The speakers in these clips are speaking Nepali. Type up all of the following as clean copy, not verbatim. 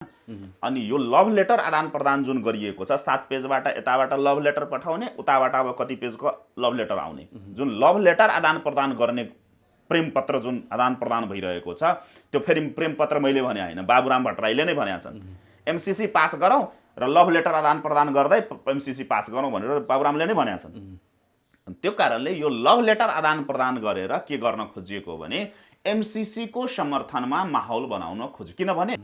अनि यो लभ लेटर आदान प्रदान जुन गरिएको छ 7 पेजबाट यताबाट लभ लेटर पठाउने उताबाट अब कति पेजको लभ लेटर आउने जुन लभ लेटर आदान प्रदान गर्ने प्रेम पत्र जुन आदान प्रदान भइरहेको छ त्यो फेरि प्रेम पत्र मैले भने हैन बाबुराम भट्टराईले नै भनेका छन् एमसीसी पास गरौँ र लभ लेटर आदान प्रदान गर्दै एमसीसी पास गरौँ भनेर बाबुरामले नै भनेका छन्। त्यो कारणले यो लभ लेटर आदान प्रदान गरेर के गर्न खोजिएको भने एमसीसी को समर्थनमा माहौल बनाउन खोज्यो किनभने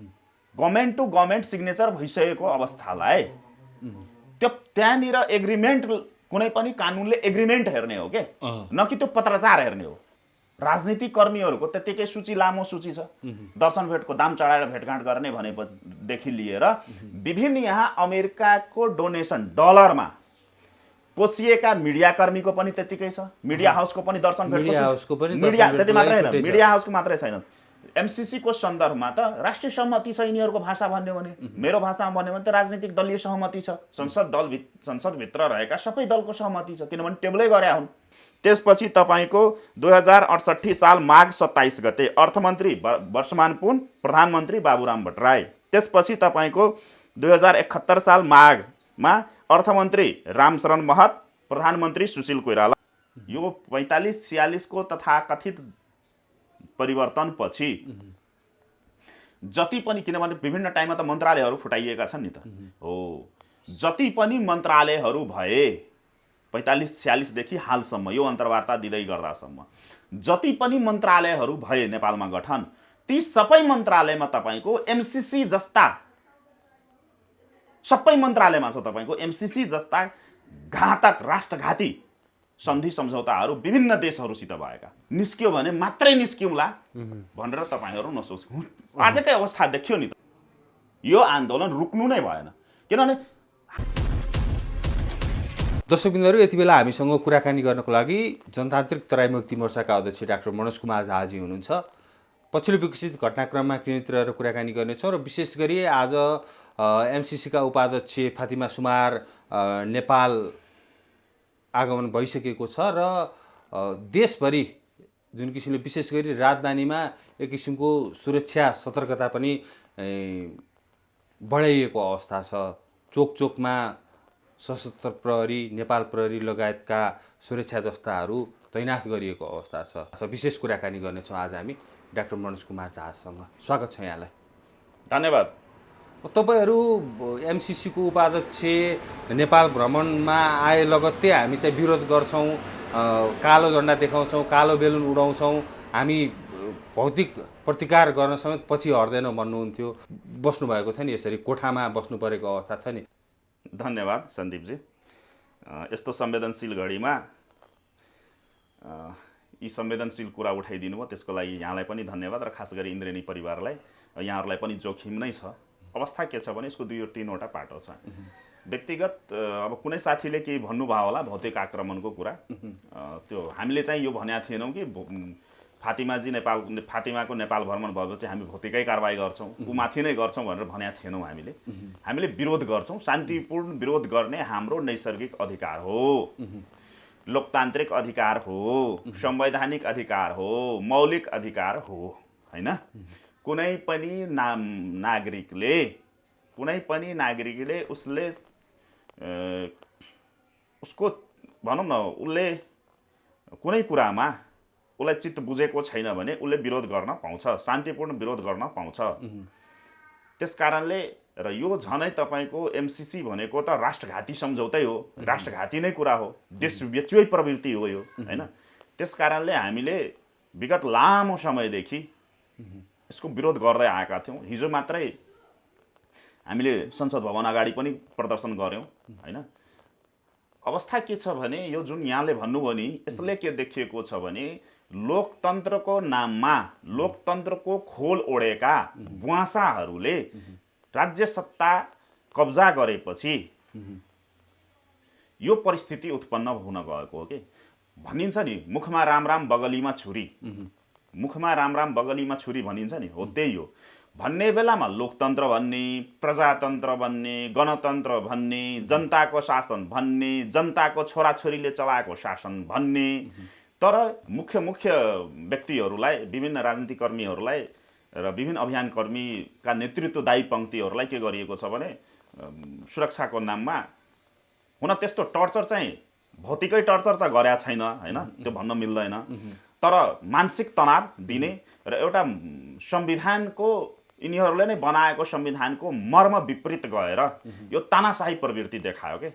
गभर्नमेन्ट टु गभर्नमेन्ट सिग्नेचर भइसकेको अवस्थालाई त्यो त्यहाँनिर एग्रिमेन्ट कुनै पनि कानुनले एग्रिमेन्ट हेर्ने हो के न कि त्यो पत्रचार हेर्ने हो। राजनीतिक कर्मीहरूको त्यतिकै सूची लामो सूची छ दर्शन भेटको दाम चढाएर भेटघाट गर्ने भनेदेखि लिएर विभिन्न यहाँ अमेरिकाको डोनेसन डलरमा पोसिएका मिडिया कर्मीको पनि त्यतिकै छ मीडिया हाउसको पनि दर्शन भेटको मिडिया त्यति मात्रै हैन मिडिया हाउसको मात्रै छैन एमसीसी को सन्दर्भमा त राष्ट्रिय सहमति छ यिनीहरूको भाषा भन्यो भने मेरो भाषामा भन्यो भने त राजनीतिक दलीय सहमति छ संसदभित्र रहेका सबै दलको सहमति छ किनभने टेबलै गरे हुन्। त्यसपछि तपाईको 2068 साल माघ 27 गते अर्थमन्त्री वर्षमान पुन प्रधानमन्त्री बाबुराम भट्टराई त्यसपछि तपाईको 2071 साल माघमा अर्थमन्त्री रामशरण महत प्रधानमन्त्री सुशील कोइराला यो 45-46 को तथाकथित परिवर्तन पछि जति पनि किनभने विभिन्न टाइममा त मन्त्रालयहरू फुटाइएका छन् नि त हो जति पनि मन्त्रालयहरू भए 45-46 देखि हालसम्म यो अन्तर्वार्ता दिँदै गर्दासम्म जति पनि मन्त्रालयहरू भए नेपालमा गठन ती सबै मन्त्रालयमा तपाईको एमसीसी जस्ता सबै मन्त्रालयमा छ तपाईको एमसीसी जस्ता घातक राष्ट्रघाती सन्धि सम्झौताहरू विभिन्न देशहरूसित भएका निस्क्यो भने मात्रै निस्क्यौला भनेर तपाईहरु नसोच्नु आजकै अवस्था देखियो नि त यो आन्दोलन रुक्नु नै भएन किनभने दर्शकबिन्दुहरु यति बेला हामीसँग कुराकानी गर्नको लागि जनतान्त्रिक तराई मुक्ति मोर्चाका अध्यक्ष डाक्टर मनोज कुमार झाजी हुनुहुन्छ। पछिल्लो विकसित घटनाक्रममा केन्द्रित रहेर कुराकानी गर्नेछौँ र विशेष गरी आज एमसीसीका उपाध्यक्ष फातिमा सुमार नेपाल आगमन भइसकेको छ र देशभरि जुन किसिमले विशेष गरी राजधानीमा एक किसिमको सुरक्षा सतर्कता पनि बढाइएको अवस्था छ। चोक चोकमा सशस्त्र प्रहरी नेपाल प्रहरी लगायतका सुरक्षा जस्ताहरू तैनाथ गरिएको अवस्था छ। विशेष कुराकानी गर्नेछौँ आज हामी डाक्टर मनोज कुमार झासँग। स्वागत छ यहाँलाई। धन्यवाद। तपाईहरु एमसीसी को उपाध्यक्ष नेपाल भ्रमणमा आए लगत्तै हामी चाहिँ विरोध गर्छौं कालो झण्डा देखाउँछौं कालो बेलुन उडाउँछौं हामी भौतिक प्रतिकार गर्न समेत पछि हट्दैनौं भन्नुहुन्थ्यो बस्नु भएको छ नि यसरी कोठामा बस्नु परेको अवस्था छ नि। धन्यवाद सन्दीपजी। यस्तो संवेदनशील घडीमा यी संवेदनशील कुरा उठाइदिनु भयो त्यसको लागि यहाँलाई पनि धन्यवाद र खास गरी इन्द्रेणी परिवारलाई यहाँहरूलाई पनि जोखिम नै छ। अवस्था के छ भने यसको 2-3वटा पाटो छ। व्यक्तिगत अब कुनै साथीले केही भन्नुभयो होला भौतिक आक्रमणको कुरा त्यो हामीले चाहिँ यो भनेका थिएनौँ कि फातिमाको नेपाल भ्रमण भएपछि हामी भौतिकै कारबाही गर्छौँ ऊ माथि नै गर्छौँ भनेर भनेका थिएनौँ। हामीले विरोध गर्छौँ शान्तिपूर्ण विरोध गर्ने हाम्रो नैसर्गिक अधिकार हो लोकतान्त्रिक अधिकार हो संवैधानिक अधिकार हो मौलिक अधिकार हो हैन। कुनै पनि नागरिकले उसले उसको भनौँ न उसले कुनै कुरामा उसलाई चित्त बुझेको छैन भने उसले विरोध गर्न पाउँछ शान्तिपूर्ण विरोध गर्न पाउँछ। त्यसकारणले र यो झनै तपाईको एमसीसी भनेको त राष्ट्रघाती सम्झौतै हो राष्ट्रघाती नै कुरा हो देशव्यापी प्रवृत्ति हो यो हैन। त्यसकारणले हामीले विगत लामो समयदेखि यसको विरोध गर्दै आएका थियौं। हिजो मात्रै हामीले संसद भवन अगाडि पनि प्रदर्शन गर्यौं हैन। अवस्था के छ भने यो जुन यहाँले भन्नुभयो नि यसले के देखिएको छ भने लोकतन्त्रको नाममा लोकतन्त्रको खोल ओढेका बुवासाहरूले राज्य सत्ता कब्जा गरेपछि यो परिस्थिति उत्पन्न हुन गएको हो के भनिन्छ नि मुखमा राम राम बगलीमा छुरी मुखमा राम राम बगलीमा छुरी भनिन्छ नि हो त्यही हो। भन्ने बेलामा लोकतन्त्र भन्ने प्रजातन्त्र भन्ने गणतन्त्र भन्ने जनताको शासन भन्ने जनताको छोराछोरीले चलाएको शासन भन्ने तर मुख्य व्यक्तिहरूलाई विभिन्न राजनीतिक कर्मीहरूलाई र विभिन्न अभियानकर्मीका नेतृत्वदायी पङ्क्तिहरूलाई के गरिएको छ भने सुरक्षाको नाममा हुन त्यस्तो टर्चर चाहिँ भौतिकै टर्चर त गरेका छैन हैन, त्यो भन्न मिल्दैन, तर मानसिक तनाव दिने र एउटा संविधानको यिनीहरूले नै बनाएको संविधानको मर्म विपरीत गएर यो तानाशाही प्रवृत्ति देखायो के।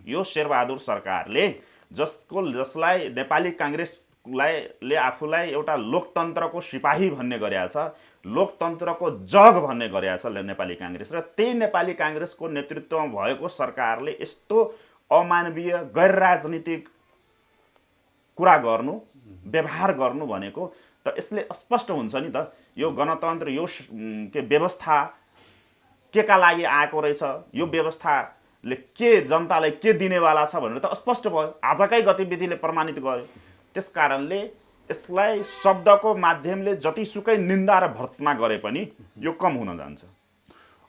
यो शेरबहादुर सरकारले जसलाई नेपाली काङ्ग्रेसले आफूलाई एउटा लोकतन्त्रको सिपाही भन्ने गरेका छ, लोकतन्त्रको जग भन्ने गरेका छ नेपाली काङ्ग्रेस, र त्यही नेपाली काङ्ग्रेसको नेतृत्वमा भएको सरकारले यस्तो अमानवीय गैर राजनीतिक कुरा गर्नु, व्यवहार गर्नु भनेको त यसले स्पष्ट हुन्छ नि त यो गणतन्त्र, यो के व्यवस्था के का लागि आएको रहेछ, यो व्यवस्थाले के जनतालाई के दिनेवाला छ भनेर त स्पष्ट भयो, आजकै गतिविधिले प्रमाणित गर्यो। त्यस कारणले यसलाई शब्दको माध्यमले जतिसुकै निन्दा र भर्त्सना गरे पनि यो कम हुन जान्छ।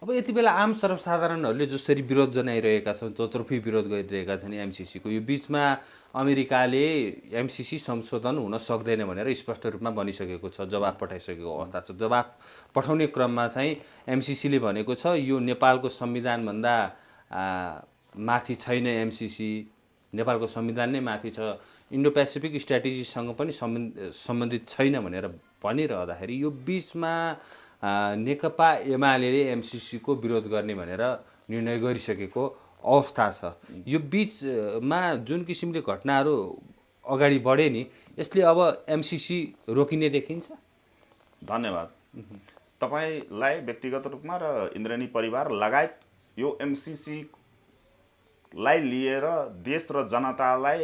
अब यति बेला आम सर्वसाधारणहरूले जसरी विरोध जनाइरहेका छन्, चौतर्फी विरोध गरिरहेका छन् एमसीसीको, यो बिचमा अमेरिकाले एमसीसी संशोधन हुन सक्दैन भनेर स्पष्ट रूपमा भनिसकेको छ, जवाब पठाइसकेको अवस्था छ। जवाब पठाउने क्रममा चाहिँ एमसीसीले भनेको छ यो नेपालको संविधानभन्दा माथि छैन, एमसीसी नेपालको संविधान नै माथि छ, इन्डो पेसिफिक स्ट्राटेजीसँग पनि सम्बन्धित छैन भनेर भनिरहँदाखेरि यो बिचमा नेकपा एमाले एमसीसीको विरोध गर्ने भनेर निर्णय गरिसकेको अवस्था छ। यो बिचमा जुन किसिमले घटनाहरू अगाडि बढे नि, यसले अब एमसीसी रोकिने देखिन्छ? धन्यवाद। तपाईलाई व्यक्तिगत रूपमा र इन्द्रेणी परिवार लगायत यो एमसीसीलाई लिएर देश र जनतालाई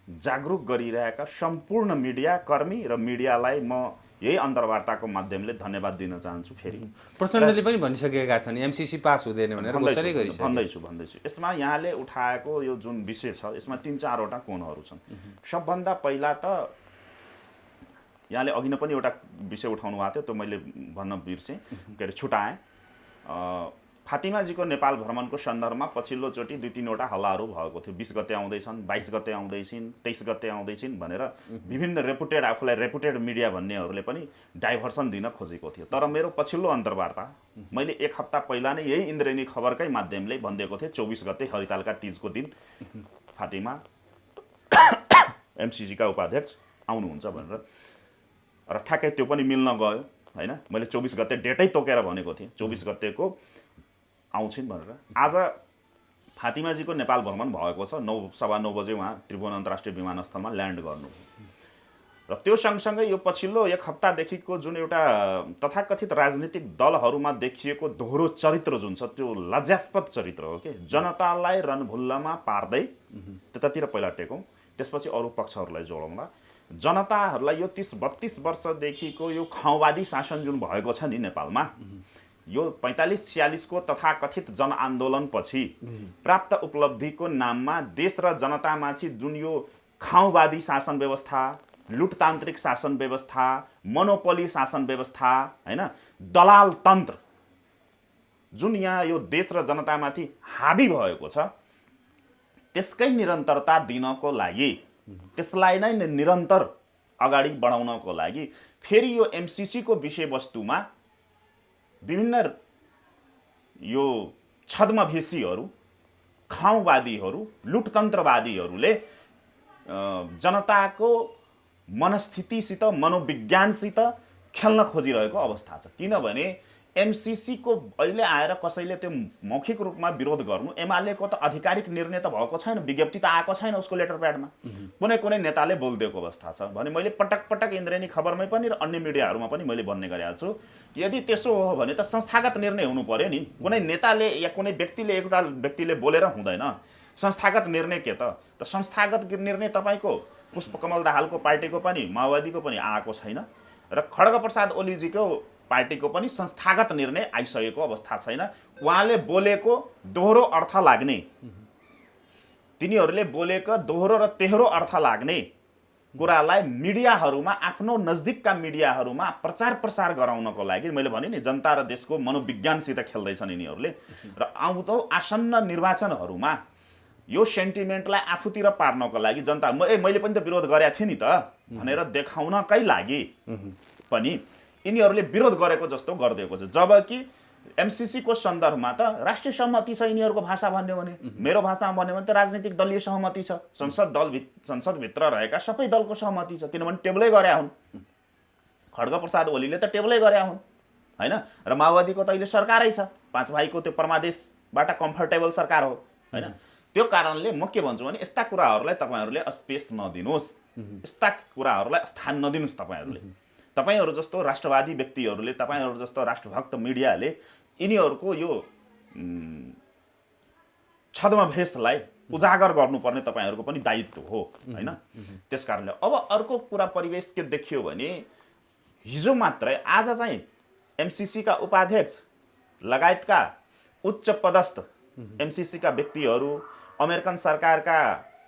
जागरुक गरिरहेका सम्पूर्ण मिडिया कर्मी र मिडियालाई म यही अन्तर्वार्ताको माध्यमले धन्यवाद दिन चाहन्छु। फेरि प्रचण्डले पनि भनिसकेका छन् एमसीसी पास हुँदैन भनेर घोषणा गरिसकेको भन्दैछु। यसमा यहाँले उठाएको यो जुन विषय छ यसमा 3-4वटा कोणहरू छन्। सबभन्दा पहिला त यहाँले अघि नै पनि एउटा विषय उठाउनु भएको थियो, त्यो मैले भन्न बिर्सेँ, के अरे छुटाएँ। फातिमाजीको नेपाल भ्रमणको सन्दर्भमा पछिल्लोचोटि 2-3वटा हल्लाहरू भएको थियो। 20 गते आउँदैछन्, 22 गते आउँदैछिन्, 23 गते आउँदैछिन् भनेर विभिन्न रेपुटेड, आफूलाई रेपुटेड मिडिया भन्नेहरूले पनि डाइभर्सन दिन खोजेको थियो। तर मेरो पछिल्लो अन्तर्वार्ता मैले 1 हप्ता पहिला नै यही इन्द्रेणी खबरकै माध्यमले भनिदिएको थिएँ 24 गते हरितालका तीजको दिन फातिमा एमसीसीका उपाध्यक्ष आउनुहुन्छ भनेर, र ठ्याक्कै त्यो पनि मिल्न गयो हैन। मैले 24 गते डेटै तोकेर भनेको थिएँ 24 गतेको आउँछिन् भनेर। आज फातिमाजीको नेपाल भ्रमण भएको छ, 9:15 बजे उहाँ त्रिभुवन अन्तर्राष्ट्रिय विमानस्थलमा ल्यान्ड गर्नु, र त्यो सँगसँगै यो पछिल्लो 1 हप्तादेखिको जुन एउटा तथाकथित राजनीतिक दलहरूमा देखिएको दोहोरो चरित्र जुन छ त्यो लज्जास्पद चरित्र हो कि जनतालाई रणभुल्लामा पार्दै त्यतातिर पहिला टेकौँ, त्यसपछि अरू पक्षहरूलाई जोडौँला। जनताहरूलाई यो 30-32 वर्षदेखिको यो खाउँवादी शासन जुन भएको छ नि नेपालमा, यो 45-46 को तथाकथित जनआन्दोलनपछि प्राप्त उपलब्धिको नाममा देश र जनतामाथि जुन यो खाउँवादी शासन व्यवस्था, लुटतान्त्रिक शासन व्यवस्था, मोनोपोली शासन व्यवस्था हैन, दलाल तन्त्र जुन यहाँ यो देश र जनतामाथि हाबी भएको छ, त्यसकै निरन्तरता दिनको लागि, त्यसलाई नै निरन्तर अगाडि बढाउनको लागि फेरि यो एमसीसीको विषयवस्तुमा विभिन्न यो छद्मभेषीहरू, खाउँवादीहरू, लुटतन्त्रवादीहरूले जनताको मनस्थितिसित, मनोविज्ञानसित खेल्न खोजिरहेको अवस्था छ। किनभने एमसीसीको अहिले आएर कसैले त्यो मौखिक रूपमा विरोध गर्नु, एमालेको त आधिकारिक निर्णय त भएको छैन, विज्ञप्ति त आएको छैन उसको लेटर प्याडमा, कुनै नेताले बोलिदिएको अवस्था छ भने मैले पटक पटक इन्द्रेणी खबरमै पनि र अन्य मिडियाहरूमा पनि मैले भन्ने गरेको छु। यदि त्यसो हो भने त संस्थागत निर्णय हुनु पर्यो नि, कुनै नेताले या कुनै व्यक्तिले, एउटा व्यक्तिले बोलेर हुँदैन। संस्थागत निर्णय के त संस्थागत निर्णय तपाईँको पुष्पकमल दाहालको पार्टीको पनि, माओवादीको पनि आएको छैन, र खड्गप्रसाद ओलीजीको पार्टीको पनि संस्थागत निर्णय आइसकेको अवस्था छैन। उहाँले बोलेको दोहोरो अर्थ लाग्ने, तिनीहरूले बोलेको दोहोरो र तेह्रो अर्थ लाग्ने कुरालाई मिडियाहरूमा, आफ्नो नजदिकका मिडियाहरूमा प्रचार प्रसार गराउनको लागि मैले भने नि, जनता र देशको मनोविज्ञानसित खेल्दैछन् यिनीहरूले। र आउँदो आसन्न निर्वाचनहरूमा यो सेन्टिमेन्टलाई आफूतिर पार्नको लागि मैले पनि त विरोध गरेको थिएँ नि त भनेर देखाउनकै लागि पनि यिनीहरूले विरोध गरेको जस्तो गरिदिएको छ। जबकि एमसीसीको सन्दर्भमा त राष्ट्रिय सहमति छ यिनीहरूको भाषा भन्यो भने, मेरो भाषामा भन्यो भने त राजनीतिक दलीय सहमति छ, संसदभित्र रहेका सबै दलको सहमति छ, किनभने टेबलै गरे हुन्। खड्ग प्रसाद ओलीले त टेबलै गरे हुन् हैन, र माओवादीको त अहिले सरकारै छ, 5 भाइको त्यो परमादेशबाट कम्फर्टेबल सरकार हो हैन। त्यो कारणले म के भन्छु भने यस्ता कुराहरूलाई तपाईहरूले स्पेस नदिनुहोस्, यस्ता कुराहरूलाई स्थान नदिनुहोस्। तपाईहरू जस्तो राष्ट्रवादी व्यक्तिहरूले, तपाईहरू जस्तो राष्ट्रभक्त मिडियाले यिनीहरूको यो छद्मवेशलाई उजागर गर्नुपर्ने तपाईहरूको पनि दायित्व हो हैन। त्यसकारणले अब अर्को कुरा परिवेश के देखियो भने हिजो मात्रै आज चाहिँ एमसीसी का उपाध्यक्ष लगायतका उच्च पदस्थ एमसीसी का व्यक्तिहरू, अमेरिकन सरकारका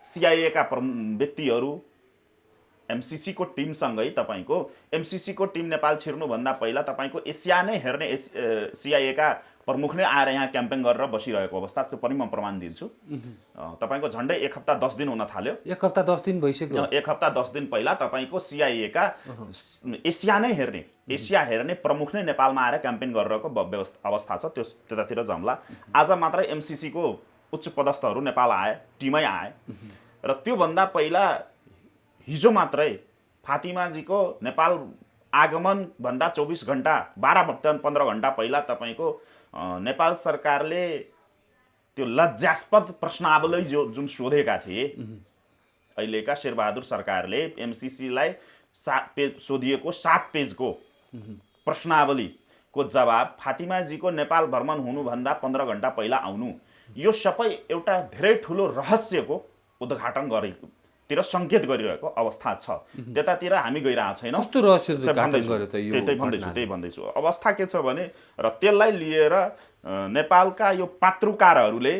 CIA का व्यक्तिहरू एमसीसी को टिमसँगै तपाईको एमसीसी को टिम नेपाल छिर्नुभन्दा पहिला तपाईको एसिया नै हेर्ने CIA का प्रमुख नै आएर यहाँ क्याम्पेन गरेर बसिरहेको अवस्था, त्यो पनि म प्रमाण दिन्छु। तपाईको झन्डै 1 हप्ता 10 दिन हुन थाल्यो। 1 हप्ता 10 दिन भइसक्यो। 1 हप्ता 10 दिन पहिला तपाईको CIA का एसिया हेर्ने प्रमुख नै नेपालमा आएर क्याम्पेन गरिरहेको अवस्था छ। त्यो त्यतातिर जम्ला। आज मात्रै एमसीसी को उच्च पदस्थहरू नेपाल आए, टिमै आए। र त्यो भन्दा पहिला हिजो मात्रै फातिमाजीको नेपाल आगमन भन्दा 24 घण्टा 12-15 घण्टा पहिला तपाईको नेपाल सरकारले त्यो लज्जास्पद प्रश्नावली जुन सोधेका थिए, अहिलेका शेरबहादुर सरकारले एमसीसीलाई सोधिएको 7 पेजको प्रश्नावलीको जवाब फातिमाजीको नेपाल भ्रमण हुनुभन्दा 15 घण्टा पहिला आउनु, यो सबै एउटा धेरै ठुलो रहस्यको उद्घाटन गरेतिर संकेत गरिरहेको अवस्था छ। त्यतातिर हामी गइरहेको छैनौँ। कस्तो रहस्य उद्घाटन गर्यो त यो? त्यही भन्दैछु। अवस्था के छ भने र त्यसलाई लिएर नेपालका यो पात्रुकारहरूले,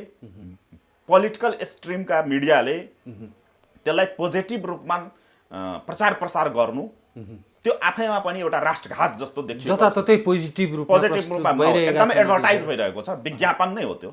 पोलिटिकल स्ट्रिमका मिडियाले त्यसलाई पोजिटिभ रूपमा प्रचार प्रसार गर्नु, त्यो आफैमा पनि एउटा राष्ट्रघात जस्तो देखियो। जताततै पोजिटिभ रूपमा एकदमै एडभर्टाइज भइरहेको छ, विज्ञापन नै हो त्यो।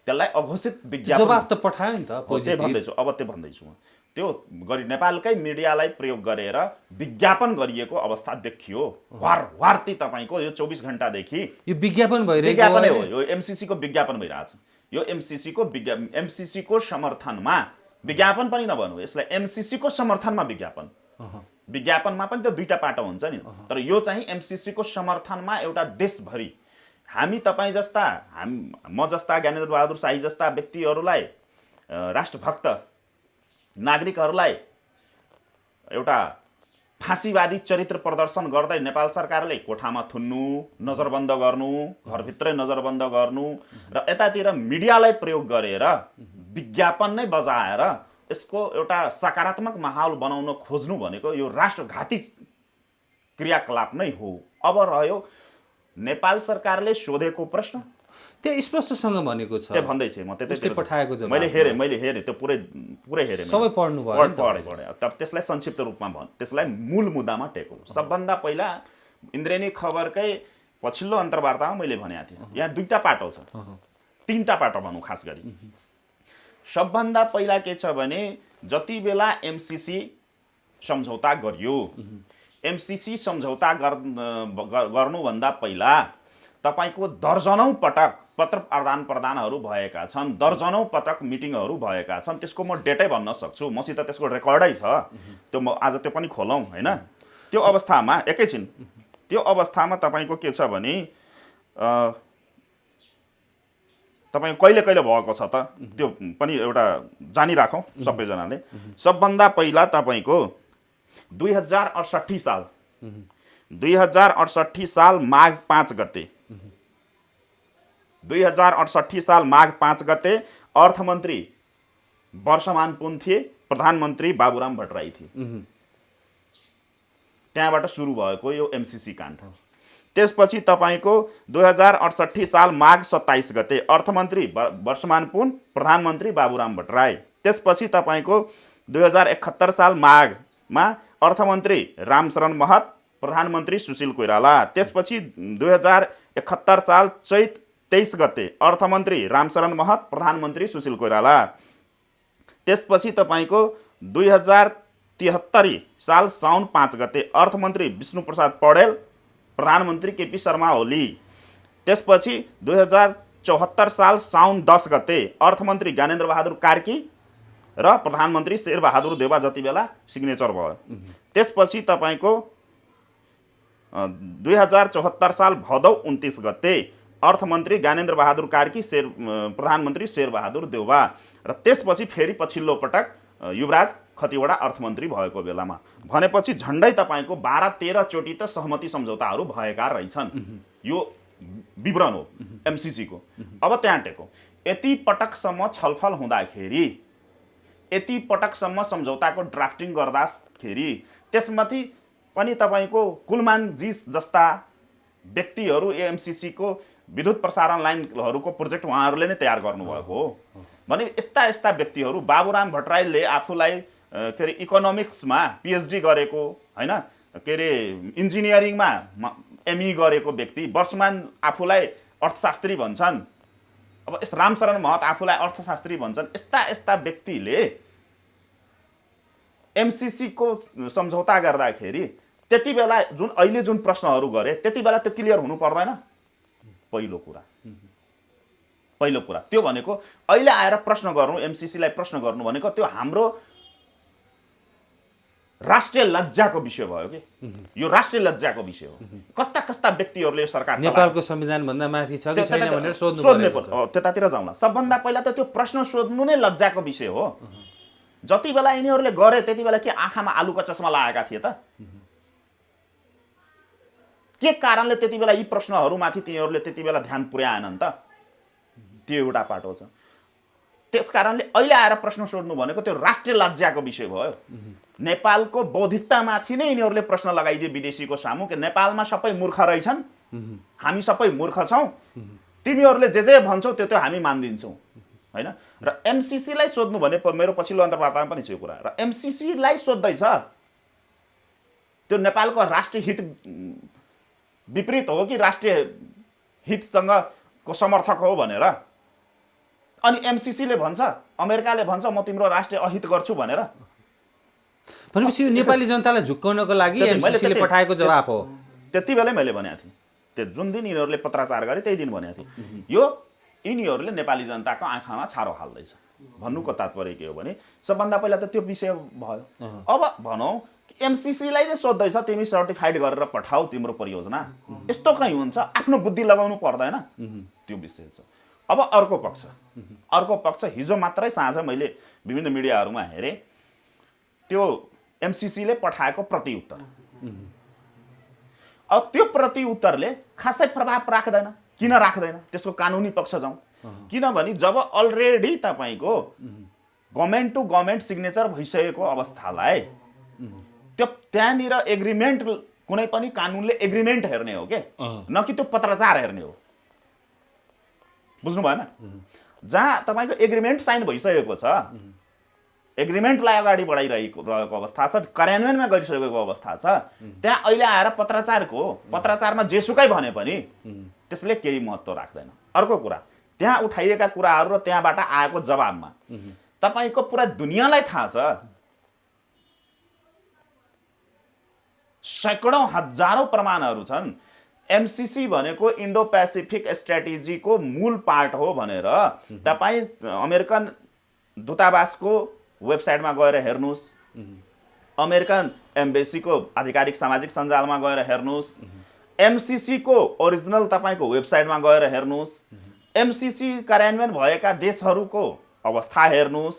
त्यसलाई अघोषित विज्ञापन जवाब त पठायो नि त। त्यो भन्दैछु त्यो गरी नेपालकै मिडियालाई प्रयोग गरेर विज्ञापन गरिएको अवस्था देखियो। वारती तपाईको यो 24 घण्टादेखि यो विज्ञापन भइरहेको हो। यो एमसीसी को विज्ञापन भइरहेछ। यो एमसीसी को समर्थनमा विज्ञापन पनि नभन्नु, यसलाई एमसीसी को समर्थनमा विज्ञापन। विज्ञापनमा पनि त दुईटा पाटो हुन्छ नि, तर यो चाहिँ एमसीसी को समर्थनमा एउटा देशभरि हामी तपाईँ जस्ता, म जस्ता, ज्ञानेन्द्र बहादुर शाही जस्ता व्यक्तिहरूलाई, राष्ट्रभक्त नागरिकहरूलाई एउटा फाँसीवादी चरित्र प्रदर्शन गर्दै नेपाल सरकारले कोठामा थुन्नु, नजरबन्द गर्नु, घरभित्रै नजरबन्द गर्नु र यतातिर मिडियालाई प्रयोग गरेर विज्ञापन नै बजाएर यसको एउटा सकारात्मक माहौल बनाउन खोज्नु भनेको यो राष्ट्रघाती क्रियाकलाप नै हो। अब रह्यो नेपाल सरकारले सोधेको प्रश्न, त्यो स्पष्टसँग भनेको छ। त्यो भन्दै छु म, त्यसले पठाएको जवाब मैले हेरेँ त्यो पुरै हेरेँ, सबै पढ्नु भयो। पढेँ। तब त्यसलाई संक्षिप्त रूपमा त्यसलाई मूल मुद्दामा टेकौँ। सबभन्दा पहिला इन्द्रेणी खबरकै पछिल्लो अन्तर्वार्तामा मैले भनेको थिएँ, यहाँ दुईटा पाटो छ, तीनटा पाटो भनौँ खास गरी। सबभन्दा पहिला के छ भने जति बेला एमसीसी सम्झौता गरियो, एमसीसी सम्झौता गर्नुभन्दा पहिला तपाईको दर्जनौं पटक पत्र आदान प्रदानहरू भएका छन्, दर्जनौं पटक मिटिङहरू भएका छन्। त्यसको म डेटै भन्न सक्छु, मसित त्यसको रेकर्डै छ। त्यो म आज त्यो पनि खोलौँ हैन। त्यो अवस्थामा एकैछिन, त्यो अवस्थामा तपाईको के छ भने तपाईँ कहिले भएको छ त, त्यो पनि एउटा जानिराखौँ सबैजनाले। सबभन्दा पहिला तपाईको 2068 साल माघ 5 गते 2068 साल माघ 5 गते अर्थमन्त्री वर्षमान पुन थिए, प्रधानमन्त्री बाबुराम भट्टराई थिए। त्यहाँबाट सुरु भएको यो एमसीसी काण्ड। त्यसपछि तपाईको 2068 साल माघ 27 गते अर्थमन्त्री वर्षमान पुन, प्रधानमन्त्री बाबुराम भट्टराई। त्यसपछि तपाईको 2071 साल माघमा अर्थमन्त्री रामशरण महत, प्रधानमन्त्री सुशील कोइराला। त्यसपछि 2071 साल चैत 23 गते अर्थमन्त्री रामशरण महत, प्रधानमन्त्री सुशील कोइराला। त्यसपछि तपाईको 2073 साल साउन 5 गते अर्थमन्त्री विष्णुप्रसाद पौडेल, प्रधानमन्त्री केपी शर्मा ओली, त्यसपछि 2074 साल साउन 10 गते अर्थमन्त्री ज्ञानेन्द्र बहादुर कार्की र प्रधानमन्त्री शेरबहादुर देउवा जति बेला सिग्नेचर भयो। त्यसपछि तपाईँको 2074 साल भदौ 29 गते अर्थमन्त्री ज्ञानेन्द्र बहादुर कार्की, प्रधानमन्त्री शेरबहादुर देउवा र त्यसपछि फेरि पछिल्लो पटक युवराज खतिवडा अर्थमन्त्री भएको बेलामा। भनेपछि झन्डै तपाईँको 12-13 चोटि त सहमति सम्झौताहरू भएका रहेछन्। यो विवरण हो एमसीसीको। अब त्यहाँ टेको यति पटकसम्म छलफल हुँदाखेरि, यति पटकसम्म सम्झौताको ड्राफ्टिङ गर्दाखेरि त्यसमाथि पनि तपाईँको कुलमानजी जस्ता व्यक्तिहरू एमसीसीको विद्युत प्रसारण लाइनहरूको प्रोजेक्ट उहाँहरूले नै तयार गर्नुभएको हो भने यस्ता यस्ता व्यक्तिहरू, बाबुराम भट्टराईले आफूलाई के अरे इकोनोमिक्समा पिएचडी गरेको होइन, के अरे इन्जिनियरिङमा एमई गरेको व्यक्ति, वर्षमान आफूलाई अर्थशास्त्री भन्छन्, अब यस रामशरण महत आफूलाई अर्थशास्त्री भन्छन्, यस्ता यस्ता व्यक्तिले एमसीसीको सम्झौता गर्दाखेरि त्यति बेला अहिले जुन प्रश्नहरू गरे त्यति बेला त्यो क्लियर हुनु पर्दैन। पहिलो कुरा त्यो भनेको अहिले आएर प्रश्न गर्नु, एमसीसीलाई प्रश्न गर्नु भनेको त्यो हाम्रो राष्ट्रिय लज्जाको विषय भयो कि यो राष्ट्रिय लज्जाको विषय हो। कस्ता कस्ता व्यक्तिहरूले यो सरकार नेपालको संविधान भन्दा माथि छ कि छैन भनेर सोध्ने पर्छ। त्यतातिर जाउँला। सबभन्दा पहिला त त्यो प्रश्न सोध्नु नै लज्जाको विषय हो। जति बेला यिनीहरूले गरे त्यति बेला के आँखामा आलुको चस्मा लगाएका थिए त? के कारणले त्यति बेला यी प्रश्नहरूमाथि तिनीहरूले त्यति बेला ध्यान पुर्याएनन् त? त्यो एउटा पाटो छ। त्यस कारणले अहिले आएर प्रश्न सोध्नु भनेको त्यो राष्ट्रिय लज्जाको विषय भयो। नेपालको बौद्धिकतामाथि नै यिनीहरूले प्रश्न लगाइदिए विदेशीको सामु कि नेपालमा सबै मूर्ख रहेछन्, हामी सबै मूर्ख छौँ, तिमीहरूले जे भन्छौ त्यो त्यो हामी मानिदिन्छौँ होइन। र एमसीसीलाई सोध्नु भने मेरो पछिल्लो अन्तर्वार्तामा पनि छ यो कुरा। र एमसीसीलाई सोध्दैछ त्यो नेपालको राष्ट्रिय हित विपरीत हो कि राष्ट्रिय हितसँग को समर्थक हो भनेर। अनि एमसीसीले भन्छ, अमेरिकाले भन्छ म तिम्रो राष्ट्रिय अहित गर्छु भनेर। भनेपछि यो नेपाली जनतालाई झुक्काउनको लागि एमसीसीले पठाएको जवाफ हो। त्यति बेलै मैले भनेको थिएँ, त्यो जुन दिन यिनीहरूले पत्राचार गरे त्यही दिन भनेको थिएँ, यो यिनीहरूले नेपाली जनताको आँखामा छारो हाल्दैछ। भन्नुको तात्पर्य के हो भने सबभन्दा पहिला त त्यो विषय भयो। अब भनौँ एमसीसीलाई नै सोध्दैछ तिमी सर्टिफाइड गरेर पठाऊ तिम्रो परियोजना, यस्तो कहीँ हुन्छ? आफ्नो बुद्धि लगाउनु पर्दैन? त्यो विषय छ। अब अर्को पक्ष हिजो मात्रै साँझ मैले विभिन्न मिडियाहरूमा हेरेँ, त्यो एमसीसीले पठाएको प्रतिउत्तर। अब त्यो प्रतिउत्तरले खासै प्रभाव राख्दैन। किन राख्दैन? त्यसको कानुनी पक्ष जाउँ। किनभने जब अलरेडी तपाईँको गभर्मेन्ट टु गभर्मेन्ट सिग्नेचर भइसकेको अवस्थालाई त्यो त्यहाँनिर एग्रिमेन्ट, कुनै पनि कानुनले एग्रिमेन्ट हेर्ने हो के, न कि त्यो पत्राचार हेर्ने हो। बुझ्नु भएन? जहाँ तपाईँको एग्रिमेन्ट साइन भइसकेको छ, एग्रिमेन्टलाई अगाडि बढाइरहेको अवस्था छ, कार्यान्वयनमा गरिसकेको अवस्था छ, त्यहाँ अहिले आएर पत्राचारमा जेसुकै भने पनि त्यसले केही महत्त्व राख्दैन। अर्को कुरा, त्यहाँ उठाइएका कुराहरू र त्यहाँबाट आएको जवाबमा तपाईँको पुरा दुनियाँलाई थाहा छ, सैकडौँ हजारौँ प्रमाणहरू छन्। एमसीसी भनेको इन्डो पेसिफिक स्ट्र्याटेजीको मूल पार्ट हो भनेर तपाईँ अमेरिकन दूतावासको वेबसाइटमा गएर हेर्नुहोस्, अमेरिकन एम्बेसीको आधिकारिक सामाजिक सञ्जालमा गएर हेर्नुहोस्, एमसीसीको ओरिजिनल तपाईँको वेबसाइटमा गएर हेर्नुहोस्, एमसीसी कार्यान्वयन भएका देशहरूको अवस्था हेर्नुहोस्।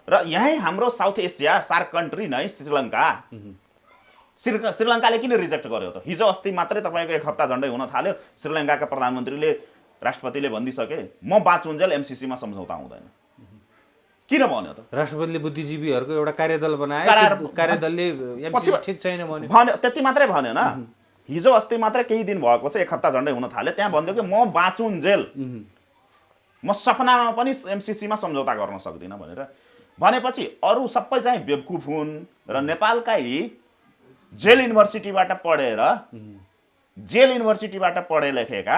र यहीँ हाम्रो साउथ एसिया सार्क कन्ट्री नै श्रीलङ्काले किन रिजेक्ट गर्यो त? हिजो अस्ति मात्रै तपाईँको एक हप्ता झन्डै हुन थाल्यो, श्रीलङ्काका प्रधानमन्त्रीले, राष्ट्रपतिले भनिदिइसके म बाँचुन्जेल एमसीसीमा सम्झौता हुँदैन। किन भन्यो त? राष्ट्रपतिले बुद्धिजीवीहरूको एउटा कार्यदल बनाए, कार्यदलले एमसीसी ठिक छैन भन्यो। त्यति मात्रै भनेन, हिजो अस्ति मात्रै केही दिन भएको छ, एक हप्ता झन्डै हुन थाल्यो, त्यहाँ भन्यो कि म बाँचुन्जेल म सपनामा पनि एमसीसीमा सम्झौता गर्न सक्दिनँ भनेर भनेपछि अरू सबै चाहिँ बेवकुफ हुन्। र नेपालकै जेल युनिभर्सिटीबाट पढे लेखेका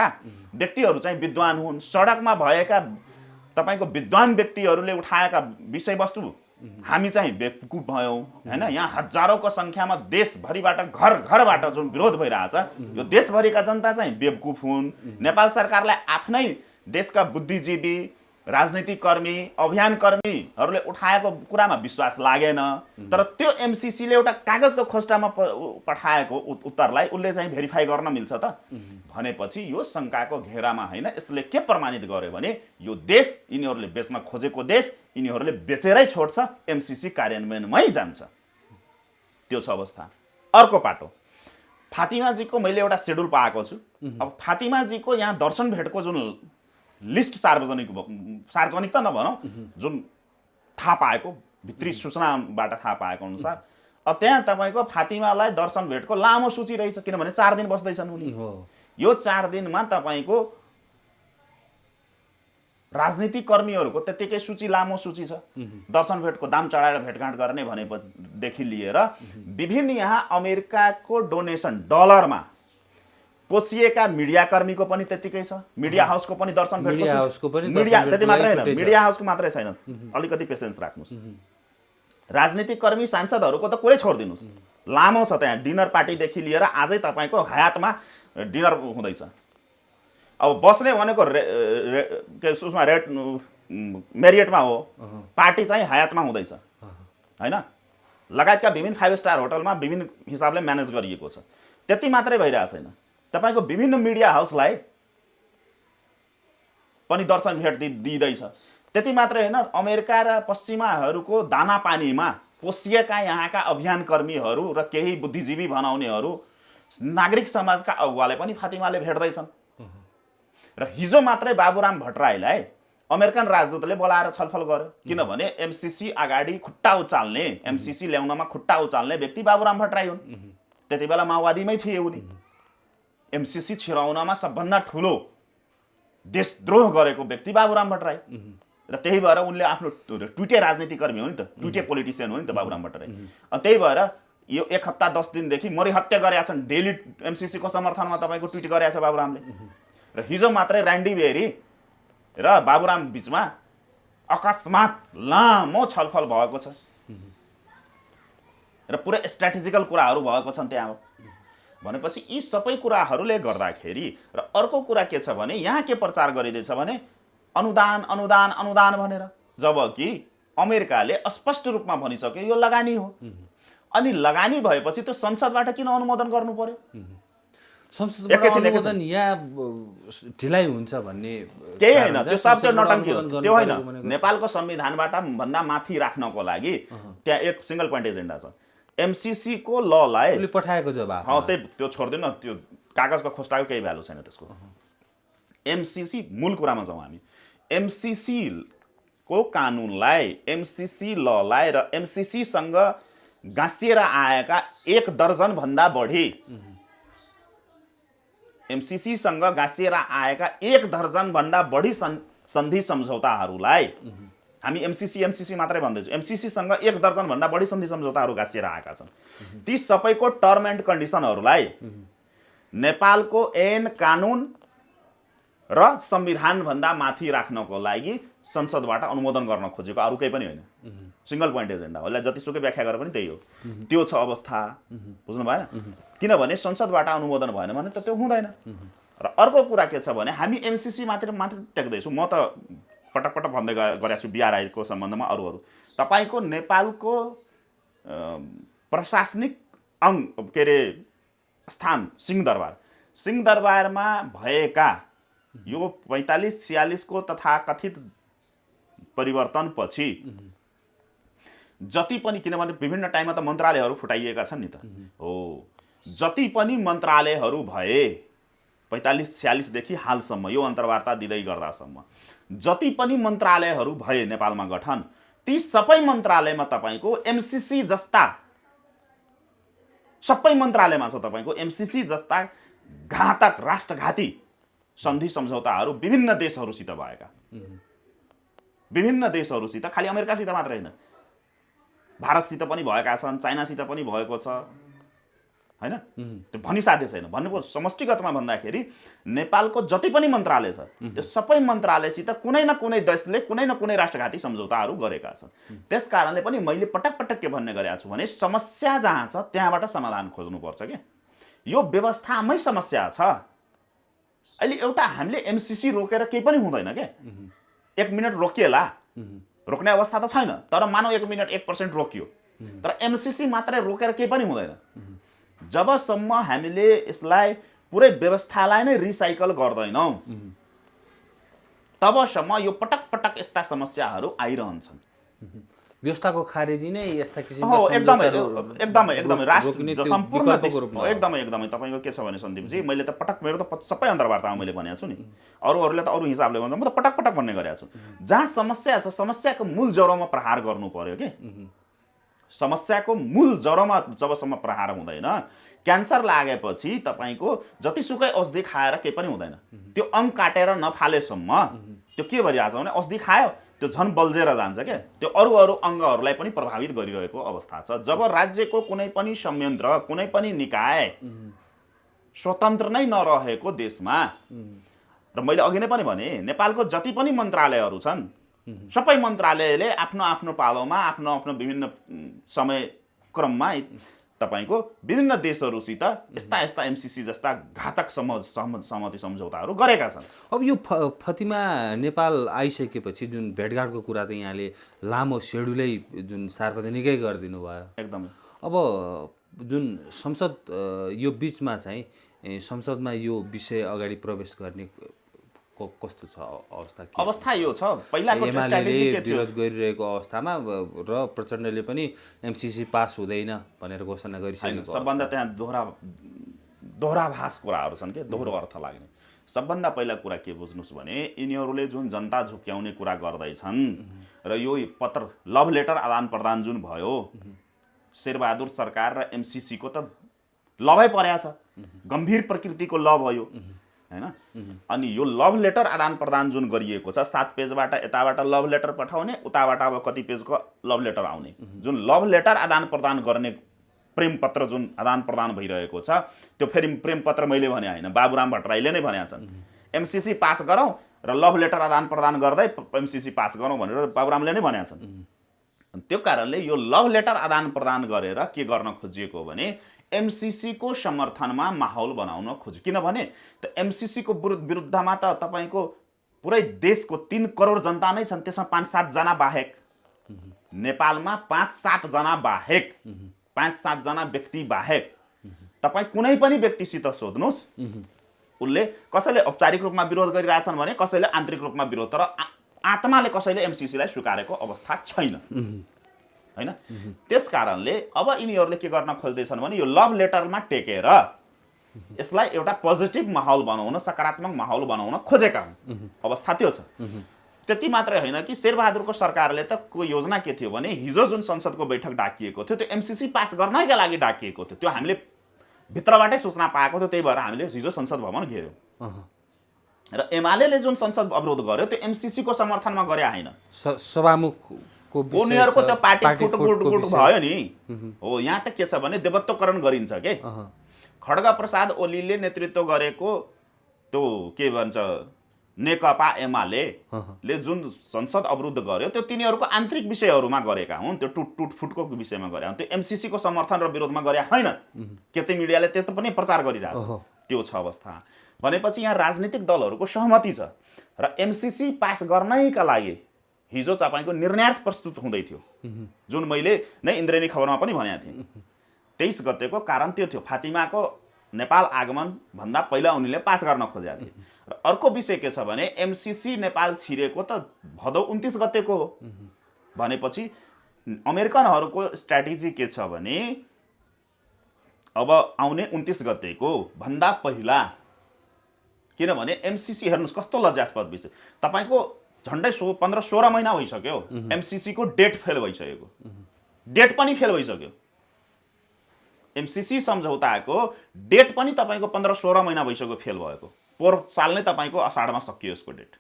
व्यक्तिहरू चाहिँ विद्वान हुन्। सडकमा भएका तपाईँको विद्वान व्यक्तिहरूले उठाएका विषयवस्तु हामी चाहिँ बेवकुफ भयौँ हैन। यहाँ हजारौँको सङ्ख्यामा देशभरिबाट घर घरबाट जुन विरोध भइरहेछ, यो देशभरिका जनता चाहिँ बेवकुफ हुन्। नेपाल सरकारलाई आफ्नै देशका बुद्धिजीवी, राजनीतिक कर्मी, अभियान कर्मीहरूले उठाएको कुरामा विश्वास लागेन। तर त्यो एमसीसीले एउटा कागजको खोस्टामा पठाएको उत्तरलाई उसले चाहिँ भेरिफाई गर्न मिल्छ त भनेपछि यो शङ्काको घेरामा होइन। यसले के प्रमाणित गर्यो भने यो देश, यिनीहरूले बेच्न खोजेको देश, यिनीहरूले बेचेरै छोड्छ, एमसीसी कार्यान्वयनमै जान्छ। त्यो छ अवस्था। अर्को पाटो, फातिमाजीको मैले एउटा सेड्युल पाएको छु। अब फातिमाजीको यहाँ दर्शन भेटको जुन लिस्ट सार्वजनिक त नभनौँ, जुन थाहा पाएको भित्री सूचनाबाट थाहा पाएको अनुसार अब त्यहाँ तपाईँको फातिमालाई दर्शन भेटको लामो सूची रहेछ, किनभने 4 दिन बस्दैछन् उनी। यो 4 दिनमा तपाईँको राजनीतिक कर्मीहरूको त्यतिकै सूची, लामो सूची छ। दर्शन भेटको दाम चढाएर भेटघाट गर्ने भनेदेखि लिएर विभिन्न यहाँ अमेरिकाको डोनेसन डलरमा पोसिएका मिडिया कर्मीको पनि त्यतिकै छ। मिडिया हाउसको पनि दर्शन भेटको मिडिया त्यति मात्रै होइन, मिडिया हाउसको मात्रै छैन, अलिकति पेसेन्स राख्नुहोस्। राजनीतिक कर्मी सांसदहरूको त कुरै छोडिदिनुहोस्, लामो छ। त्यहाँ डिनर पार्टीदेखि लिएर आजै तपाईँको हयातमा डिनर हुँदैछ। अब बस्ने भनेको उसमा मेरियटमा हो, पार्टी चाहिँ हयातमा हुँदैछ होइन। लगायतका विभिन्न 5 स्टार होटलमा विभिन्न हिसाबले म्यानेज गरिएको छ। त्यति मात्रै भइरहेको छैन, तपाईँको विभिन्न मिडिया हाउसलाई पनि दर्शन भेट दिँदैछ। त्यति मात्रै होइन, अमेरिका र पश्चिमाहरूको दानापानीमा पोसिएका यहाँका अभियान कर्मीहरू र केही बुद्धिजीवी बनाउनेहरू, नागरिक समाजका अगुवाले पनि फातिमाले भेट्दैछन्। र हिजो मात्रै बाबुराम भट्टराईलाई अमेरिकन राजदूतले बोलाएर छलफल गर्यो, किनभने एमसीसी अगाडि खुट्टा उचाल्ने, एमसीसी ल्याउनमा खुट्टा उचाल्ने व्यक्ति बाबुराम भट्टराई हुन्। त्यति बेला माओवादीमै थिए उनी। एमसीसी छिराउनमा सबभन्दा ठुलो देशद्रोह गरेको व्यक्ति बाबुराम भट्टराई, र त्यही भएर उनले आफ्नो टुटे राजनीतिक कर्मी हो नि त, टुटे पोलिटिसियन हो नि त बाबुराम भट्टराई। त्यही भएर यो 1 हप्ता 10 दिनदेखि मरिहत्या गरेका छन्। डेली एमसीसीको समर्थनमा तपाईँको ट्विट गरेका छ बाबुरामले। र हिजो मात्रै ऱ्यान्डी बेरी र बाबुराम बिचमा अकस्मात लामो छलफल भएको छ र पुरै स्ट्राटेजिकल कुराहरू भएको छन् त्यहाँ। भनेपछि यी सबै कुराहरूले गर्दाखेरि, र अर्को कुरा के छ भने यहाँ के प्रचार गरिँदैछ भने अनुदान अनुदान अनुदान भनेर, जबकि अमेरिकाले स्पष्ट रूपमा भनिसक्यो यो लगानी हो। अनि लगानी भएपछि त्यो संसदबाट किन अनुमोदन गर्नु पर्यो? संसदबाट अनुमोदन यहाँ ढिलाइ हुन्छ भन्ने केही होइन, त्यो शब्द नटङ्की हो, त्यो होइन। नेपालको संविधानबाट भन्दा माथि राख्नको लागि त्यहाँ एक सिंगल पोइन्ट एजेन्डा छ। एमसीसी को ललाई पठाएको जवाब, त्यो छोड्दिनु, त्यो कागजको खोस्टाको केही भ्यालु छैन त्यसको। एमसीसी मूल कुरामा जाउँ हामी। एमसीसी को कानुनलाई, एमसीसी ललाई र एमसीसी सँग गाँसिएर आएका 1 दर्जन भन्दा बढी, एमसीसी सँग गाँसिएर आएका 1 दर्जन भन्दा बढी सन्धि सम्झौताहरूलाई हामी एमसीसी मात्रै भन्दैछौँ। एमसीसी सँग 1 दर्जन भन्दा बढी सन्धि सम्झौताहरू गाँसिएर आएका छन्। ती सबैको टर्म एन्ड कन्डिसनहरूलाई नेपालको ऐन कानुन र संविधान भन्दा माथि राख्नको लागि संसदबाट अनुमोदन गर्न खोजेको, अरू केही पनि होइन। सिंगल पोइन्ट एजेन्डा हो, यसलाई जतिसुकै व्याख्या गरे पनि त्यही हो। त्यो छ अवस्था, बुझ्नु भएन? किनभने संसदबाट अनुमोदन भएन भने त त्यो हुँदैन। र अर्को कुरा के छ भने हामी एमसीसी मात्र टेक्दैछौँ। म त पटक पटक भन्दै गरेको छु बिआरआईको सम्बन्धमा। अरूहरू तपाईँको नेपालको प्रशासनिक के अरे स्थान सिंहदरबारमा भएका यो 45-46 को तथाकथित परिवर्तनपछि जति पनि, किनभने विभिन्न टाइममा त मन्त्रालयहरू फुटाइएका छन् नि त हो, जति पनि मन्त्रालयहरू भए 45-46 देखि हालसम्म, यो अन्तर्वार्ता दिँदै गर्दासम्म जति पनि मन्त्रालयहरू भए नेपालमा गठन, ती सबै मन्त्रालयमा तपाईँको एमसीसी जस्ता, सबै मन्त्रालयमा छ तपाईँको एमसीसी जस्ता घातक राष्ट्रघाती सन्धि सम्झौताहरू विभिन्न देशहरूसित भएका, विभिन्न देशहरूसित, खालि अमेरिकासित मात्रै होइन, भारतसित पनि भएका छन्, चाइनासित पनि भएको छ हैन त्यो भनिसाध्य छैन। भन्नुको समष्टिगतमा भन्दाखेरि नेपालको जति पनि मन्त्रालय छ त्यो सबै मन्त्रालयसित कुनै न कुनै देशले कुनै न कुनै राष्ट्रघाती सम्झौताहरू गरेका छन्। त्यस कारणले पनि मैले पटक पटक के भन्ने गरेको छु भने समस्या जहाँ छ त्यहाँबाट समाधान खोज्नुपर्छ के। यो व्यवस्थामै समस्या छ। अहिले एउटा हामीले एमसीसी रोकेर केही पनि हुँदैन के। 1 मिनट रोकिएला, रोक्ने अवस्था त छैन, तर मानौ 1 मिनट 1% रोकियो, तर एमसीसी मात्रै रोकेर केही पनि हुँदैन। जबसम्म हामीले यसलाई पुरै व्यवस्थालाई नै रिसाइकल गर्दैनौँ तबसम्म यो पटक पटक यस्ता समस्याहरू आइरहन्छन्। व्यवस्थाको खारेजी नै यस्ता किसिमका एकदमै राष्ट्र सम्पूर्ण एकदमै तपाईको के छ भने सन्दीपजी, मैले त पटक मेरो त सबै अन्तर्वार्तामा मैले भनेको छु नि, अरूहरूले त अरू हिसाबले भन्छ, म त पटक पटक भन्ने गरेको छु। जहाँ समस्या छ समस्याको मूल जरोमा प्रहार गर्नु पर्यो के। समस्याको मूल जरोमा जबसम्म प्रहार हुँदैन, क्यान्सर लागेपछि तपाईँको जतिसुकै औषधि खाएर केही पनि हुँदैन। त्यो अङ्ग काटेर नफालेसम्म त्यो के भइरहेछ भने औषधि खायो त्यो झन् बल्झेर जान्छ क्या। त्यो अरू अङ्गहरूलाई पनि प्रभावित गरिरहेको अवस्था छ। जब राज्यको कुनै पनि संयन्त्र कुनै पनि निकाय स्वतन्त्र नै नरहेको देशमा, र मैले अघि नै पनि भने नेपालको जति पनि मन्त्रालयहरू छन् सबै मन्त्रालयले आफ्नो आफ्नो पालोमा आफ्नो आफ्नो विभिन्न समय क्रममा तपाईको विभिन्न देशहरूसित यस्ता एमसीसी जस्ता घातक सहमति सम्झौताहरू गरेका छन्। अब यो फतिमा नेपाल आइसकेपछि जुन भेटघाटको कुरा त यहाँले लामो सेड्युलै जुन सार्वजनिकै गरिदिनु भयो एकदमै। अब जुन संसद यो बिचमा चाहिँ संसदमा यो विषय अगाडि प्रवेश गर्ने कस्तो छ अवस्था? यो छ पहिलाको स्ट्र्याटेजी के थियो, विरोध गरिरहेको अवस्थामा र प्रचण्डले पनि एमसीसी पास हुँदैन भनेर घोषणा गरिसकेको छ। सबभन्दा त्यहाँ दोहोराभास कुराहरू छन् के, दोहोरो अर्थ लाग्ने। सबभन्दा पहिला कुरा के बुझ्नुहोस् भने यिनीहरूले जुन जनता झुक्याउने कुरा गर्दैछन् र यो पत्र लभ लेटर आदान प्रदान जुन भयो, शेरबहादुर सरकार र एमसीसी को त लभै परेको छ, गम्भीर प्रकृतिको लभ हो यो हैन। अनि यो लभ लेटर आदान प्रदान जुन गरिएको छ 7 पेजबाट यताबाट लभ लेटर पठाउने, उताबाट अब कति पेजको लभ लेटर आउने, जुन लभ लेटर आदान प्रदान गर्ने प्रेम पत्र जुन आदान प्रदान भइरहेको छ त्यो फेरि प्रेम पत्र मैले भने होइन, बाबुराम भट्टराईले नै भनेका छन्। एमसीसी पास गरौँ र लभ लेटर आदान प्रदान गर्दै एमसीसी पास गरौँ भनेर बाबुरामले नै भनेका छन्। त्यो कारणले यो लभ लेटर आदान प्रदान गरेर के गर्न खोजिएको भने एमसीसी को समर्थनमा माहौल बनाउन खोज्यो। किनभने त एमसीसी को विरुद्धमा त तपाईको पुरै देशको 3 करोड जनता नै छन्, त्यसमा 5-7 जना बाहेक, नेपालमा 5-7 जना बाहेक, 5-7 जना व्यक्ति बाहेक तपाई कुनै पनि व्यक्तिसित सोध्नुस् उनले कसैले औपचारिक रूपमा विरोध गरिरहेछन् भने कसैले आन्तरिक रूपमा विरोध, तर आत्माले कसैले एमसीसी लाई स्वीकारेको अवस्था छैन हैन। त्यस कारणले अब यिनीहरूले के गर्न खोज्दैछन् भने यो लभ लेटरमा टेकेर यसलाई एउटा पोजिटिभ माहौल बनाउन, सकारात्मक माहौल बनाउन खोजेका हुन्। अवस्था त्यो छ। त्यति मात्रै होइन कि शेरबहादुरको सरकारले त को योजना के थियो भने हिजो जुन संसदको बैठक डाकिएको थियो त्यो एमसीसी पास गर्नैका लागि डाकिएको थियो। त्यो हामीले भित्रबाटै सूचना पाएको थियो, त्यही भएर हामीले हिजो संसद भवन घेर्यौँ। र एमाले जुन संसद अवरोध गर्यो त्यो एमसीसी को समर्थनमा गरे होइन, सभामुखको उनीहरूको त्यो पार्टी फुटफुट भयो नि हो। यहाँ त के छ भने देवत्वकरण गरिन्छ के। खड्ग प्रसाद ओलीले नेतृत्व गरेको त्यो के भन्छ नेकपा एमाले ले जुन संसद अवरुद्ध गर्यो त्यो तिनीहरूको आन्तरिक विषयहरूमा गरेका हुन्, त्यो टुटफुटको विषयमा गरे हुन्, त्यो एमसीसी को समर्थन र विरोधमा गरे होइन। केतै मिडियाले त्यो पनि प्रचार गरिरहेछ। त्यो छ अवस्था। भनेपछि यहाँ राजनीतिक दलहरूको सहमति छ र एमसीसी पास गर्नैका लागि हिजो तपाईको निर्णयार्थ प्रस्तुत हुँदै थियो, जुन मैले नै इन्द्रेणी खबरमा पनि भनेको थिएँ। 23 गतेको कारण त्यो थियो, फातिमाको नेपाल आगमन भन्दा पहिला उनीले पास गर्न खोजेका थिए। र अर्को विषय के छ भने एमसीसी नेपाल छिरेको त भदौ 29 गतेको हो भनेपछि अमेरिकनहरूको स्ट्र्याटेजी के छ भने अब आउने 29 गतेको भन्दा पहिला, किनभने एमसीसी हेर्नुस् कस्तो लज्जास्पद विषय, तपाईको झन्डै 15-16 महिना भइसक्यो एमसीसी को डेट फेल भइसकेको, डेट पनि फेल भइसक्यो। एमसीसी सम्झौताको डेट पनि तपाईको 15-16 महिना भइसक्यो फेल भएको। पोहोर साल नै तपाईको असाढमा सकियो यसको डेट,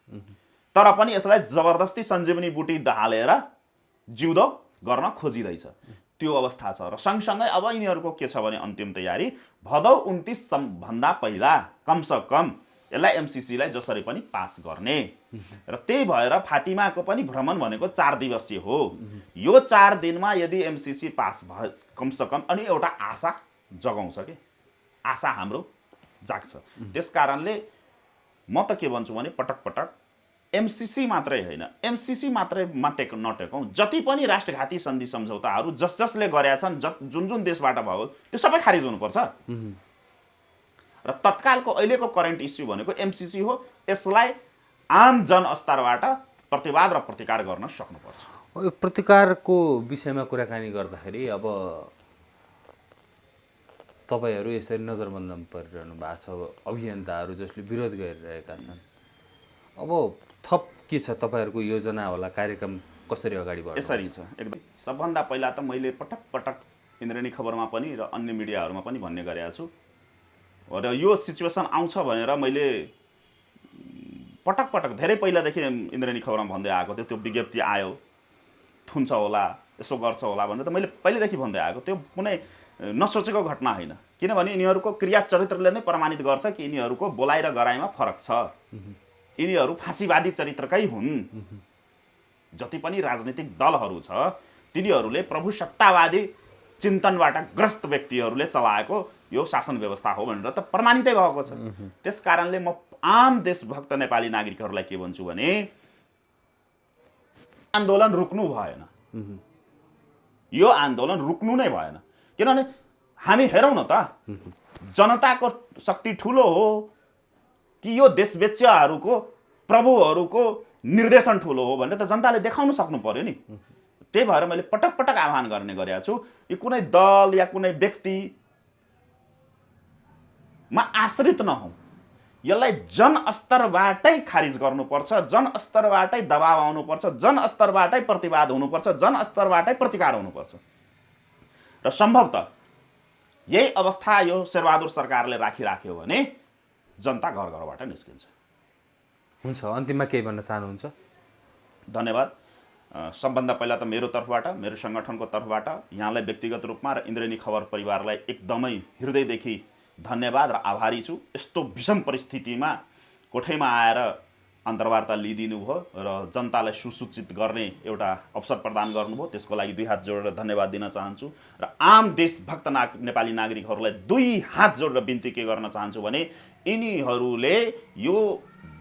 तर पनि यसलाई जबरदस्ती सञ्जीवनी बुटी हालेर जिउँदो गर्न खोजिँदैछ। त्यो अवस्था छ। र सँगसँगै अब यिनीहरूको के छ भने अन्तिम तयारी भदौ 29 भन्दा पहिला कमसेकम यसलाई एमसीसीलाई जसरी पनि पास गर्ने। र त्यही भएर फातिमाको पनि भ्रमण भनेको 4 दिवसीय हो। यो 4 दिनमा यदि एमसीसी पास भयो कमसेकम, अनि एउटा आशा जगाउँछ कि आशा हाम्रो जाग्छ। त्यस कारणले म त के भन्छु भने पटक पटक एमसीसी मात्रै होइन, एमसीसी मात्रैमा नटेकौँ, जति पनि राष्ट्रघाती सन्धि सम्झौताहरू जसले गरेका छन्, जुन जुन देशबाट भयो त्यो सबै खारिज हुनुपर्छ। र तत्कालको अहिलेको करेन्ट इस्यु भनेको एमसीसी हो। यसलाई आम जनस्तरबाट प्रतिवाद र प्रतिकार गर्न सक्नुपर्छ। यो प्रतिकारको विषयमा कुराकानी गर्दाखेरि अब तपाईहरू यसरी नजरबन्दमा परिरहनु भएको छ, अभियन्ताहरू जसले विरोध गरिरहेका छन्। अब थप के छ तपाईँहरूको योजना होला, कार्यक्रम कसरी अगाडि बढ्छ? यसरी छ एकदम। सबभन्दा पहिला त मैले पटक पटक इन्द्रेणी खबरमा पनि र अन्य मिडियाहरूमा पनि भन्ने गरेको छु, र यो सिचुएसन आउँछ भनेर मैले पटक पटक धेरै पहिलादेखि इन्द्रेणी खबरमा भन्दै आएको थियो। त्यो विज्ञप्ति आयो, थुन्छ होला, यसो गर्छ होला भनेर त मैले पहिलेदेखि भन्दै आएको। त्यो कुनै नसोचेको घटना होइन, किनभने यिनीहरूको क्रिया चरित्रले नै प्रमाणित गर्छ कि यिनीहरूको बोलाइ र गराइमा फरक छ। यिनीहरू फाँसीवादी चरित्रकै हुन्। जति पनि राजनीतिक दलहरू छ तिनीहरूले प्रभुसत्तावादी चिन्तनबाट ग्रस्त व्यक्तिहरूले चलाएको यो शासन व्यवस्था हो भनेर त प्रमाणितै भएको छ। त्यस कारणले म आम देशभक्त नेपाली नागरिकहरूलाई के भन्छु भने आन्दोलन रुक्नु भएन, यो आन्दोलन रुक्नु नै भएन। किनभने हामी हेरौँ न त, जनताको शक्ति ठुलो हो कि यो देशवेच्यहरूको प्रभुहरूको निर्देशन ठुलो हो भनेर त जनताले देखाउन सक्नु पर्यो नि। त्यही भएर मैले पटक पटक आह्वान गर्ने गरेको छु, यो कुनै दल या कुनै व्यक्तिमा आश्रित नहौँ, यसलाई जनस्तरबाटै खारिज गर्नुपर्छ, जनस्तरबाटै दबाव आउनुपर्छ, जनस्तरबाटै प्रतिवाद हुनुपर्छ, जनस्तरबाटै प्रतिकार हुनुपर्छ। र सम्भवतः यही अवस्था यो शेरबहादुर सरकारले राखिराख्यो भने जनता घर घरबाट निस्किन्छ। हुन्छ, अन्तिममा केही भन्न चाहनुहुन्छ? धन्यवाद। सबभन्दा पहिला त मेरो तर्फबाट, मेरो सङ्गठनको तर्फबाट यहाँलाई व्यक्तिगत रूपमा र इन्द्रेणी खबर परिवारलाई एकदमै हृदयदेखि धन्यवाद र आभारी छु। यस्तो विषम परिस्थितिमा कोठैमा आएर अन्तर्वार्ता लिइदिनु भयो र जनतालाई सुसूचित गर्ने एउटा अवसर प्रदान गर्नुभयो, त्यसको लागि 2 हात जोडेर धन्यवाद दिन चाहन्छु। र आम देशभक्त नेपाली नागरिकहरूलाई 2 हात जोडेर बिन्ती के गर्न चाहन्छु भने यिनीहरूले यो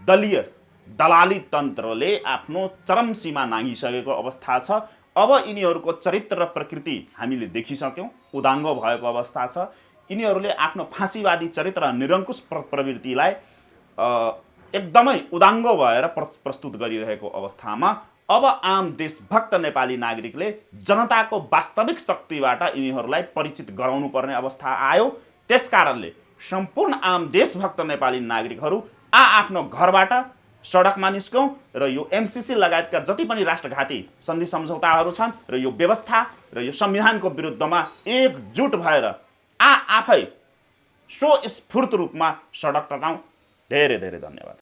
दलीय दलाली तन्त्रले आफ्नो चरम सीमा नाघिसकेको अवस्था छ। अब यिनीहरूको चरित्र र प्रकृति हामीले देखिसक्यौँ, उदाङ्गो भएको अवस्था छ। यिनीहरूले आफ्नो फाँसीवादी चरित्र र निरङ्कुश प्रवृत्तिलाई एकदमै उदाङ्गो भएर प्रस्तुत गरिरहेको अवस्थामा अब आम देशभक्त नेपाली नागरिकले जनताको वास्तविक शक्तिबाट यिनीहरूलाई परिचित गराउनु पर्ने अवस्था आयो। त्यस कारणले सम्पूर्ण आम देशभक्त नेपाली नागरिकहरू आफ्नो घरबाट सडकमा निस्कौँ र यो एमसीसी लगायतका जति पनि राष्ट्रघाती सन्धि सम्झौताहरू छन् र यो व्यवस्था र यो संविधानको विरुद्धमा एकजुट भएर आफै स्वस्फूर्त रूपमा सडक टकाउँ। धेरै धेरै धन्यवाद।